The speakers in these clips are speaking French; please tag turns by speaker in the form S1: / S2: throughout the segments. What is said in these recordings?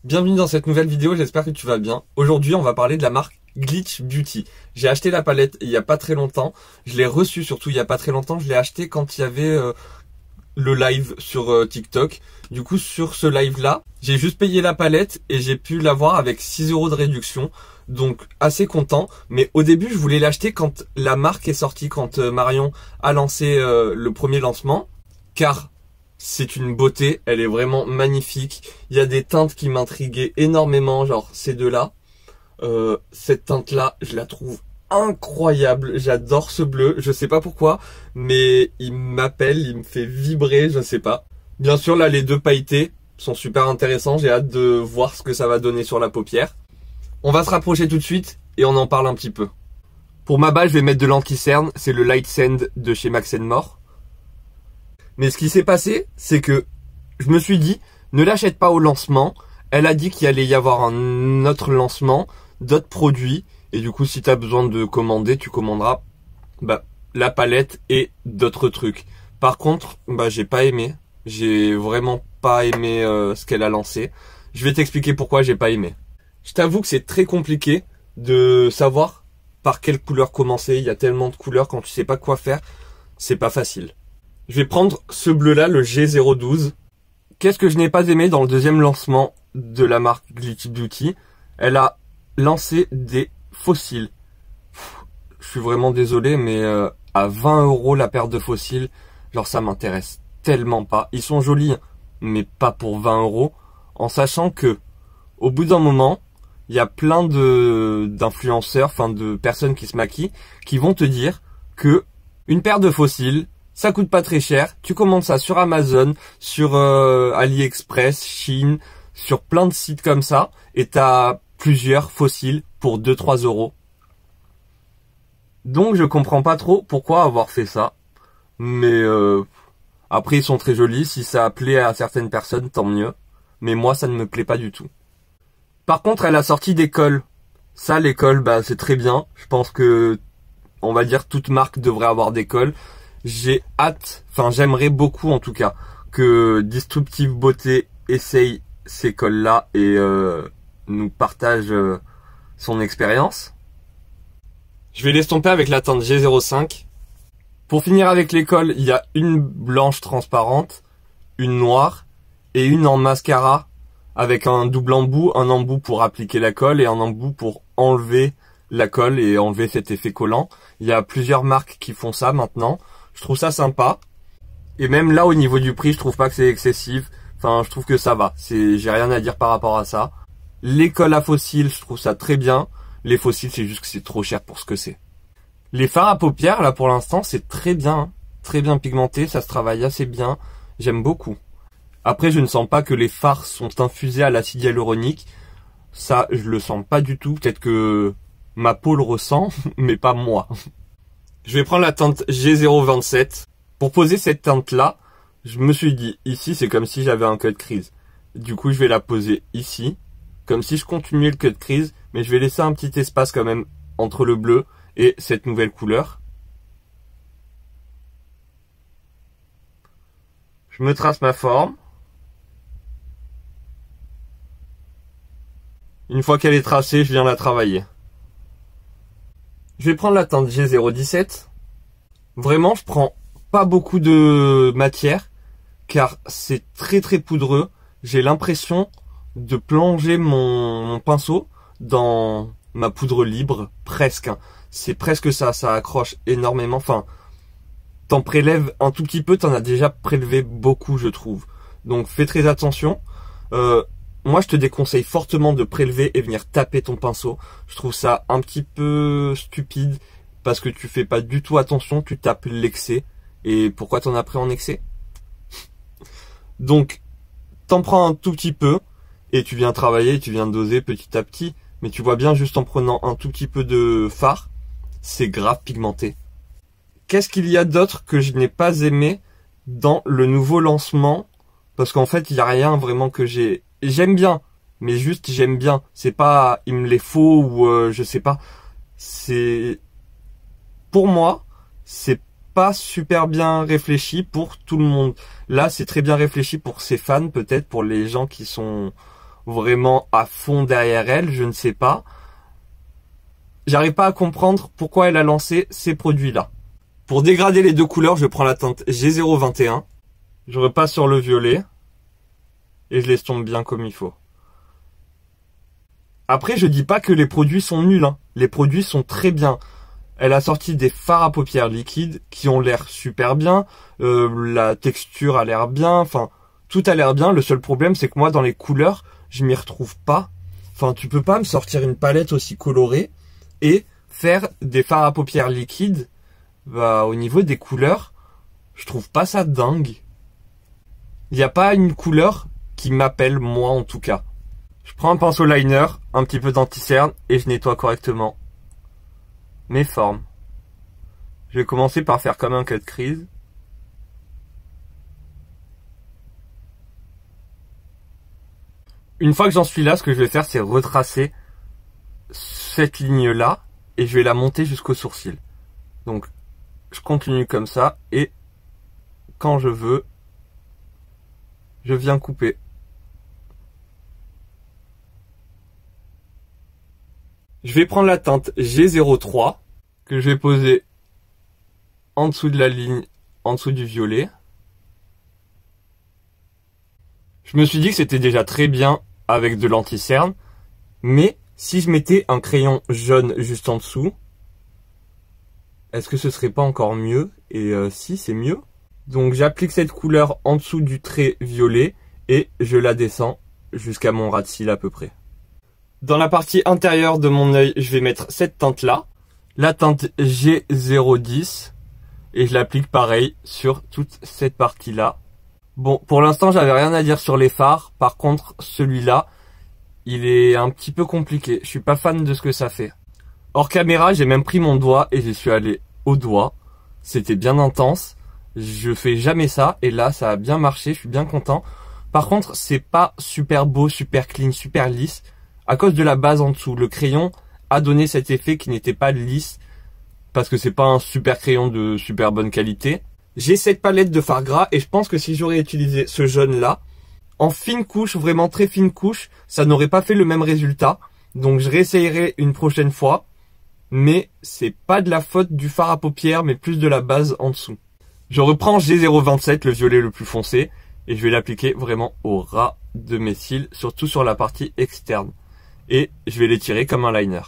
S1: Bienvenue dans cette nouvelle vidéo, j'espère que tu vas bien. Aujourd'hui, on va parler de la marque Glitch Beauty. J'ai acheté la palette il y a pas très longtemps. Je l'ai reçue surtout il y a pas très longtemps. Je l'ai acheté quand il y avait le live sur TikTok. Du coup, sur ce live-là, j'ai juste payé la palette et j'ai pu l'avoir avec 6 € de réduction. Donc, assez content. Mais au début, je voulais l'acheter quand la marque est sortie, quand Marion a lancé le premier lancement. Car c'est une beauté, elle est vraiment magnifique. Il y a des teintes qui m'intriguaient énormément, genre ces deux-là. Cette teinte-là, je la trouve incroyable. J'adore ce bleu, je sais pas pourquoi, mais il m'appelle, il me fait vibrer, je sais pas. Bien sûr, là, les deux pailletés sont super intéressants. J'ai hâte de voir ce que ça va donner sur la paupière. On va se rapprocher tout de suite et on en parle un petit peu. Pour ma base, je vais mettre de l'anti-cerne. C'est le Light Sand de chez Max & More. Mais ce qui s'est passé, c'est que je me suis dit, ne l'achète pas au lancement. Elle a dit qu'il allait y avoir un autre lancement, d'autres produits. Et du coup, si tu as besoin de commander, tu commanderas la palette et d'autres trucs. Par contre, j'ai pas aimé. J'ai vraiment pas aimé ce qu'elle a lancé. Je vais t'expliquer pourquoi j'ai pas aimé. Je t'avoue que c'est très compliqué de savoir par quelle couleur commencer. Il y a tellement de couleurs, quand tu sais pas quoi faire, c'est pas facile. Je vais prendre ce bleu-là, le G012. Qu'est-ce que je n'ai pas aimé dans le deuxième lancement de la marque Glitch Beauty? Elle a lancé des fossiles. Je suis vraiment désolé, mais à 20 € la paire de fossiles, genre ça m'intéresse tellement pas. Ils sont jolis, mais pas pour 20 €. En sachant que, au bout d'un moment, il y a plein d'influenceurs, enfin de personnes qui se maquillent, qui vont te dire que une paire de fossiles, ça coûte pas très cher, tu commandes ça sur Amazon, sur AliExpress, Chine, sur plein de sites comme ça, et t'as plusieurs fossiles pour 2-3 €. Donc je comprends pas trop pourquoi avoir fait ça, mais après ils sont très jolis, si ça plaît à certaines personnes, tant mieux, mais moi ça ne me plaît pas du tout. Par contre, elle a sorti des cols. Ça, les cols, c'est très bien, je pense que, on va dire, toute marque devrait avoir des cols. J'ai hâte, j'aimerais beaucoup en tout cas, que Disruptive Beauté essaye ces cols-là et nous partage son expérience. Je vais l'estomper avec la teinte G05. Pour finir avec les cols, il y a une blanche transparente, une noire et une en mascara avec un double embout, un embout pour appliquer la colle et un embout pour enlever la colle et enlever cet effet collant. Il y a plusieurs marques qui font ça maintenant. Je trouve ça sympa. Et même là, au niveau du prix, je trouve pas que c'est excessif. Je trouve que ça va. J'ai rien à dire par rapport à ça. Les colles à fossiles, je trouve ça très bien. Les fossiles, c'est juste que c'est trop cher pour ce que c'est. Les fards à paupières, là, pour l'instant, c'est très bien. Très bien pigmenté. Ça se travaille assez bien. J'aime beaucoup. Après, je ne sens pas que les fards sont infusés à l'acide hyaluronique. Ça, je le sens pas du tout. Peut-être que ma peau le ressent, mais pas moi. Je vais prendre la teinte G027. Pour poser cette teinte-là, je me suis dit, ici, c'est comme si j'avais un cut crease. Du coup, je vais la poser ici, comme si je continuais le cut crease, mais je vais laisser un petit espace quand même entre le bleu et cette nouvelle couleur. Je me trace ma forme. Une fois qu'elle est tracée, je viens la travailler. Je vais prendre la teinte G017. Vraiment, je prends pas beaucoup de matière car c'est très très poudreux. J'ai l'impression de plonger mon pinceau dans ma poudre libre, presque. C'est presque ça, ça accroche énormément. T'en prélèves un tout petit peu, t'en as déjà prélevé beaucoup, je trouve. Donc fais très attention. Moi, je te déconseille fortement de prélever et venir taper ton pinceau. Je trouve ça un petit peu stupide parce que tu fais pas du tout attention, tu tapes l'excès. Et pourquoi t'en as pris en excès? Donc, t'en prends un tout petit peu et tu viens travailler, tu viens doser petit à petit. Mais tu vois bien, juste en prenant un tout petit peu de fard, c'est grave pigmenté. Qu'est-ce qu'il y a d'autre que je n'ai pas aimé dans le nouveau lancement? Parce qu'en fait, il n'y a rien vraiment que j'aime bien, mais juste j'aime bien. C'est pas il me les faut ou je sais pas. Pour moi, c'est pas super bien réfléchi pour tout le monde. Là, c'est très bien réfléchi pour ses fans, peut-être pour les gens qui sont vraiment à fond derrière elle, je ne sais pas. J'arrive pas à comprendre pourquoi elle a lancé ces produits-là. Pour dégrader les deux couleurs, je prends la teinte G021, je repasse sur le violet et je l'estompe bien comme il faut. Après, je dis pas que les produits sont nuls, hein. Les produits sont très bien. Elle a sorti des fards à paupières liquides qui ont l'air super bien, la texture a l'air bien, enfin, tout a l'air bien. Le seul problème, c'est que moi, dans les couleurs, je m'y retrouve pas. Enfin, tu peux pas me sortir une palette aussi colorée et faire des fards à paupières liquides. Bah, au niveau des couleurs, je trouve pas ça dingue. Il n'y a pas une couleur qui m'appelle, moi en tout cas. Je prends un pinceau liner, un petit peu d'anti-cerne et je nettoie correctement mes formes. Je vais commencer par faire comme un cut crease. Une fois que j'en suis là, ce que je vais faire, c'est retracer cette ligne-là et je vais la monter jusqu'au sourcil. Donc, je continue comme ça et quand je veux, je viens couper. Je vais prendre la teinte G03 que je vais poser en dessous de la ligne, en dessous du violet. Je me suis dit que c'était déjà très bien avec de l'anti-cerne, mais si je mettais un crayon jaune juste en dessous, est-ce que ce serait pas encore mieux? Et si, c'est mieux. Donc j'applique cette couleur en dessous du trait violet et je la descends jusqu'à mon ras de cils à peu près. Dans la partie intérieure de mon œil, je vais mettre cette teinte-là, la teinte G010, et je l'applique pareil sur toute cette partie-là. Bon, pour l'instant, j'avais rien à dire sur les fards. Par contre, celui-là, il est un petit peu compliqué. Je suis pas fan de ce que ça fait. Hors caméra, j'ai même pris mon doigt et j'y suis allé au doigt. C'était bien intense. Je fais jamais ça et là, ça a bien marché. Je suis bien content. Par contre, c'est pas super beau, super clean, super lisse. À cause de la base en dessous, le crayon a donné cet effet qui n'était pas lisse parce que c'est pas un super crayon de super bonne qualité. J'ai cette palette de fard gras et je pense que si j'aurais utilisé ce jaune là, en fine couche, vraiment très fine couche, ça n'aurait pas fait le même résultat. Donc je réessayerai une prochaine fois, mais c'est pas de la faute du fard à paupières, mais plus de la base en dessous. Je reprends G027, le violet le plus foncé, et je vais l'appliquer vraiment au ras de mes cils, surtout sur la partie externe. Et je vais l'étirer comme un liner.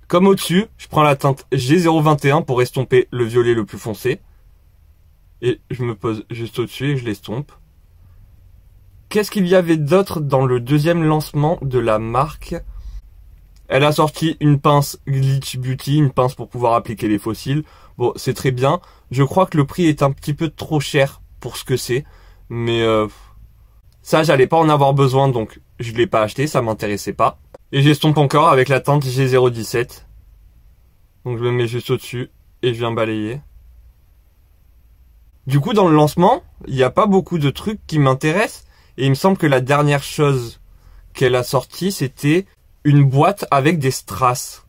S1: Comme au-dessus, je prends la teinte G021 pour estomper le violet le plus foncé. Et je me pose juste au-dessus et je l'estompe. Qu'est-ce qu'il y avait d'autre dans le deuxième lancement de la marque? Elle a sorti une pince Glitch Beauty, une pince pour pouvoir appliquer les fossiles. Bon, c'est très bien. Je crois que le prix est un petit peu trop cher pour ce que c'est. Mais ça, j'allais pas en avoir besoin, donc je l'ai pas acheté, ça m'intéressait pas. Et j'estompe encore avec la teinte G017. Donc je me mets juste au-dessus et je viens balayer. Du coup, dans le lancement, il n'y a pas beaucoup de trucs qui m'intéressent. Et il me semble que la dernière chose qu'elle a sortie, c'était une boîte avec des strass.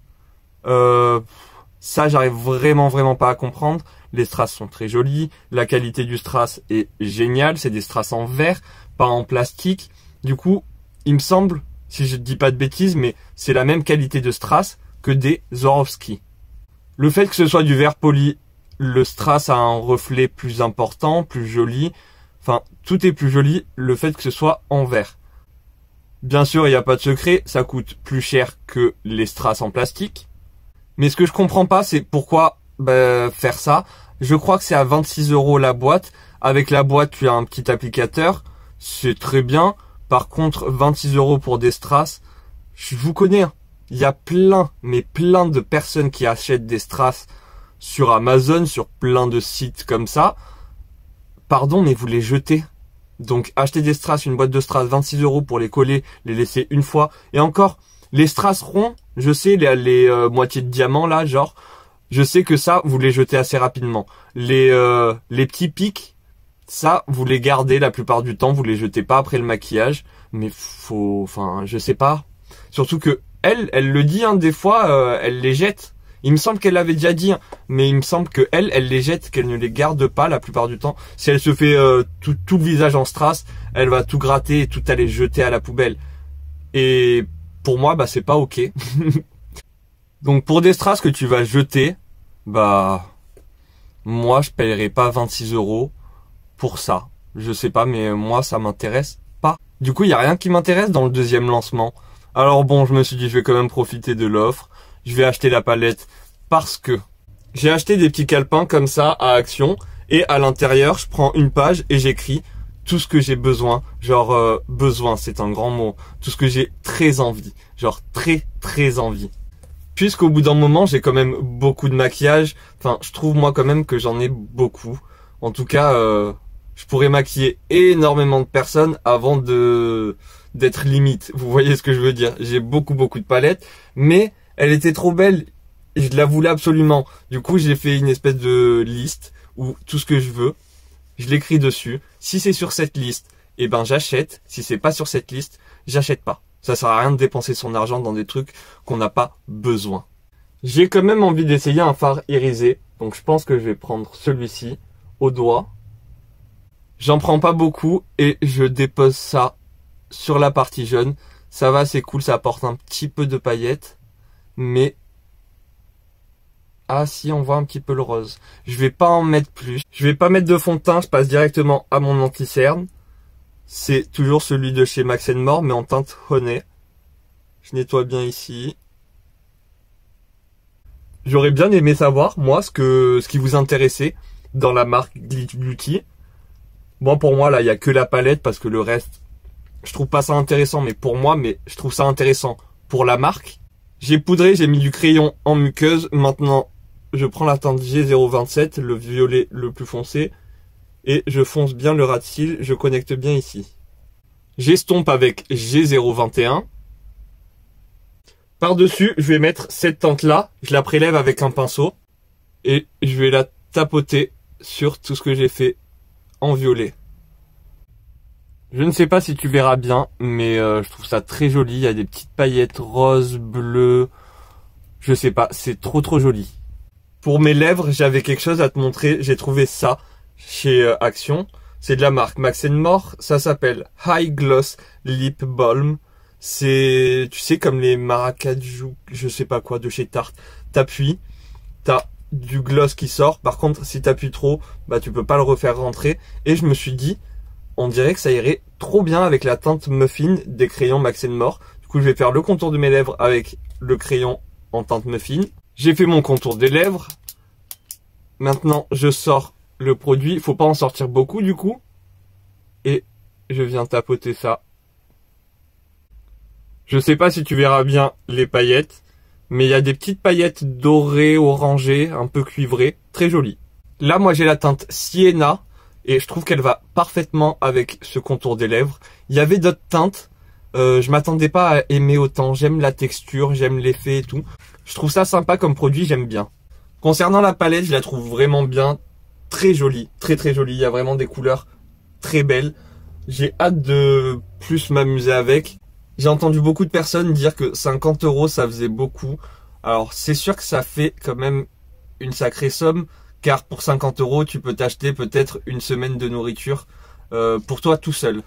S1: Ça, j'arrive vraiment pas à comprendre. Les strass sont très jolis. La qualité du strass est géniale. C'est des strass en verre, pas en plastique. Du coup, il me semble, si je ne dis pas de bêtises, mais c'est la même qualité de strass que des Swarovski. Le fait que ce soit du verre poli, le strass a un reflet plus important, plus joli. Enfin, tout est plus joli, le fait que ce soit en verre. Bien sûr, il n'y a pas de secret, ça coûte plus cher que les strass en plastique. Mais ce que je comprends pas, c'est pourquoi faire ça. Je crois que c'est à 26 € la boîte. Avec la boîte, tu as un petit applicateur. C'est très bien. Par contre, 26 € pour des strass, je vous connais. Il y a plein de personnes qui achètent des strass sur Amazon, sur plein de sites comme ça. Pardon, mais vous les jetez. Donc, achetez des strass, une boîte de strass, 26 € pour les coller, les laisser une fois. Et encore, les strass ronds, je sais, les moitiés de diamant, là, genre, je sais que ça, vous les jetez assez rapidement. Les petits pics, ça, vous les gardez la plupart du temps, vous les jetez pas après le maquillage. Mais enfin, je sais pas. Surtout que elle le dit, hein, des fois, elle les jette. Il me semble qu'elle l'avait déjà dit, hein, mais il me semble que elle les jette, qu'elle ne les garde pas la plupart du temps. Si elle se fait tout le visage en strass, elle va tout gratter et tout aller jeter à la poubelle. Et pour moi, bah c'est pas ok. Donc pour des strass que tu vas jeter, bah moi je paierai pas 26 € pour ça. Je sais pas, mais moi ça m'intéresse pas. Du coup, il y a rien qui m'intéresse dans le deuxième lancement. Alors bon, je me suis dit je vais quand même profiter de l'offre. Je vais acheter la palette parce que j'ai acheté des petits calepins comme ça à Action et à l'intérieur, je prends une page et j'écris tout ce que j'ai besoin. Genre besoin, c'est un grand mot. Tout ce que j'ai très envie. Genre très envie. Puisqu'au bout d'un moment, j'ai quand même beaucoup de maquillage. Enfin, je trouve moi quand même que j'en ai beaucoup. En tout cas, je pourrais maquiller énormément de personnes avant d'être limite. Vous voyez ce que je veux dire? J'ai beaucoup de palettes, mais elle était trop belle. Je la voulais absolument. Du coup, j'ai fait une espèce de liste où tout ce que je veux, je l'écris dessus. Si c'est sur cette liste, eh ben j'achète. Si c'est pas sur cette liste, j'achète pas. Ça sert à rien de dépenser son argent dans des trucs qu'on n'a pas besoin. J'ai quand même envie d'essayer un fard irisé. Donc je pense que je vais prendre celui-ci au doigt. J'en prends pas beaucoup et je dépose ça sur la partie jaune. Ça va, c'est cool, ça apporte un petit peu de paillettes. Mais... ah si, on voit un petit peu le rose. Je vais pas en mettre plus. Je vais pas mettre de fond de teint, je passe directement à mon anti-cerne. C'est toujours celui de chez Max & More, mais en teinte honey. Je nettoie bien ici. J'aurais bien aimé savoir, moi, ce qui vous intéressait dans la marque Glitch Beauty. Bon, pour moi, là, il n'y a que la palette, parce que le reste, je trouve pas ça intéressant, mais pour moi, mais je trouve ça intéressant pour la marque. J'ai poudré, j'ai mis du crayon en muqueuse. Maintenant, je prends la teinte G027, le violet le plus foncé, et je fonce bien le ras de cils, je connecte bien ici. J'estompe avec G021. Par-dessus, je vais mettre cette teinte-là, je la prélève avec un pinceau, et je vais la tapoter sur tout ce que j'ai fait en violet. Je ne sais pas si tu verras bien, mais je trouve ça très joli. Il y a des petites paillettes roses, bleues. Je sais pas, c'est trop joli. Pour mes lèvres, j'avais quelque chose à te montrer. J'ai trouvé ça chez Action. C'est de la marque Max & More. Ça s'appelle High Gloss Lip Balm. C'est, tu sais, comme les maracajou, je sais pas quoi, de chez Tarte. T'appuies, t'as du gloss qui sort. Par contre, si t'appuies trop, bah tu peux pas le refaire rentrer. Et je me suis dit, on dirait que ça irait trop bien avec la teinte Muffin des crayons Max & More. Du coup, je vais faire le contour de mes lèvres avec le crayon en teinte Muffin. J'ai fait mon contour des lèvres. Maintenant, je sors le produit. Il faut pas en sortir beaucoup du coup. Et je viens tapoter ça. Je sais pas si tu verras bien les paillettes, mais il y a des petites paillettes dorées, orangées, un peu cuivrées, très jolies. Là, moi, j'ai la teinte Sienna. Et je trouve qu'elle va parfaitement avec ce contour des lèvres. Il y avait d'autres teintes. Je m'attendais pas à aimer autant. J'aime la texture, j'aime l'effet et tout. Je trouve ça sympa comme produit, j'aime bien. Concernant la palette, je la trouve vraiment bien. Très jolie, très jolie. Il y a vraiment des couleurs très belles. J'ai hâte de plus m'amuser avec. J'ai entendu beaucoup de personnes dire que 50 € ça faisait beaucoup. Alors c'est sûr que ça fait quand même une sacrée somme. Car pour 50 €, tu peux t'acheter peut-être une semaine de nourriture pour toi tout seul.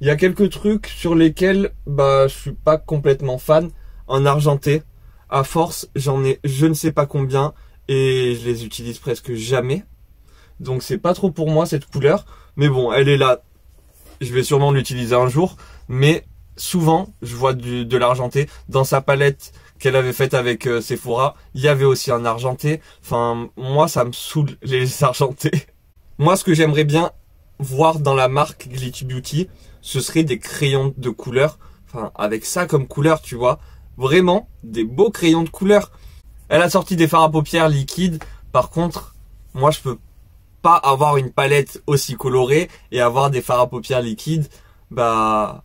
S1: Il y a quelques trucs sur lesquels bah je suis pas complètement fan. En argenté, à force, j'en ai je ne sais pas combien et je les utilise presque jamais. Donc c'est pas trop pour moi cette couleur. Mais bon, elle est là. Je vais sûrement l'utiliser un jour. Mais souvent, je vois de l'argenté dans sa palette qu'elle avait faite avec Sephora. Il y avait aussi un argenté. Enfin, moi, ça me saoule les argentés. Moi, ce que j'aimerais bien voir dans la marque Glitch Beauty, ce serait des crayons de couleur. Enfin, avec ça comme couleur, tu vois. Vraiment, des beaux crayons de couleur. Elle a sorti des fards à paupières liquides. Par contre, moi, je peux pas avoir une palette aussi colorée et avoir des fards à paupières liquides. Bah...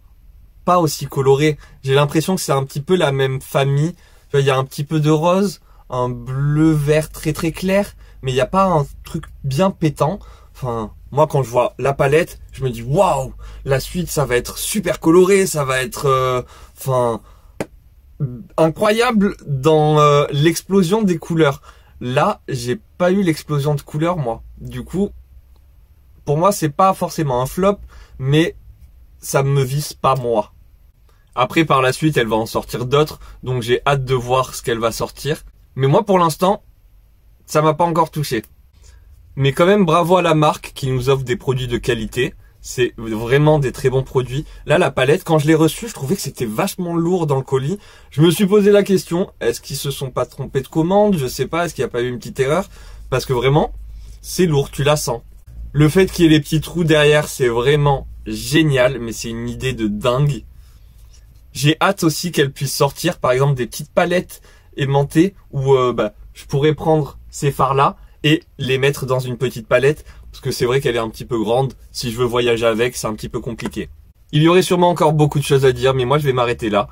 S1: pas aussi coloré. J'ai l'impression que c'est un petit peu la même famille. Tu vois, il y a un petit peu de rose, un bleu vert très clair, mais il n'y a pas un truc bien pétant. Enfin, moi quand je vois la palette, je me dis waouh, la suite ça va être super coloré, ça va être enfin incroyable dans l'explosion des couleurs. Là, j'ai pas eu l'explosion de couleurs, moi. Du coup, pour moi, c'est pas forcément un flop, mais ça me vise pas, moi. Après, par la suite, elle va en sortir d'autres, donc j'ai hâte de voir ce qu'elle va sortir. Mais moi, pour l'instant, ça m'a pas encore touché. Mais quand même, bravo à la marque qui nous offre des produits de qualité. C'est vraiment des très bons produits. Là, la palette, quand je l'ai reçue, je trouvais que c'était vachement lourd dans le colis. Je me suis posé la question, est-ce qu'ils se sont pas trompés de commande? Je sais pas, est-ce qu'il n'y a pas eu une petite erreur? Parce que vraiment, c'est lourd, tu la sens. Le fait qu'il y ait les petits trous derrière, c'est vraiment génial, mais c'est une idée de dingue. J'ai hâte aussi qu'elle puisse sortir, par exemple, des petites palettes aimantées où je pourrais prendre ces fards-là et les mettre dans une petite palette. Parce que c'est vrai qu'elle est un petit peu grande. Si je veux voyager avec, c'est un petit peu compliqué. Il y aurait sûrement encore beaucoup de choses à dire, mais moi je vais m'arrêter là.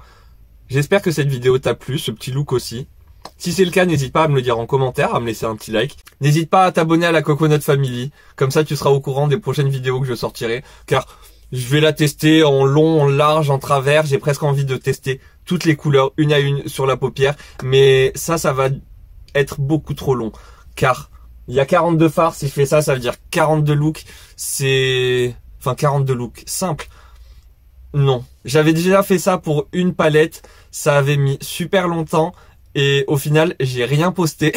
S1: J'espère que cette vidéo t'a plu, ce petit look aussi. Si c'est le cas, n'hésite pas à me le dire en commentaire, à me laisser un petit like. N'hésite pas à t'abonner à la Coconut Family. Comme ça, tu seras au courant des prochaines vidéos que je sortirai. Car je vais la tester en long, en large, en travers. J'ai presque envie de tester toutes les couleurs, une à une, sur la paupière. Mais ça va être beaucoup trop long. Car il y a 42 fards, si je fais ça, ça veut dire 42 looks. Enfin, 42 looks. Simple. Non. J'avais déjà fait ça pour une palette. Ça avait mis super longtemps. Et au final, j'ai rien posté.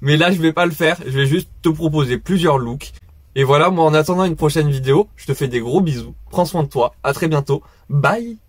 S1: Mais là, je vais pas le faire. Je vais juste te proposer plusieurs looks. Et voilà, moi, en attendant une prochaine vidéo, je te fais des gros bisous. Prends soin de toi. À très bientôt. Bye!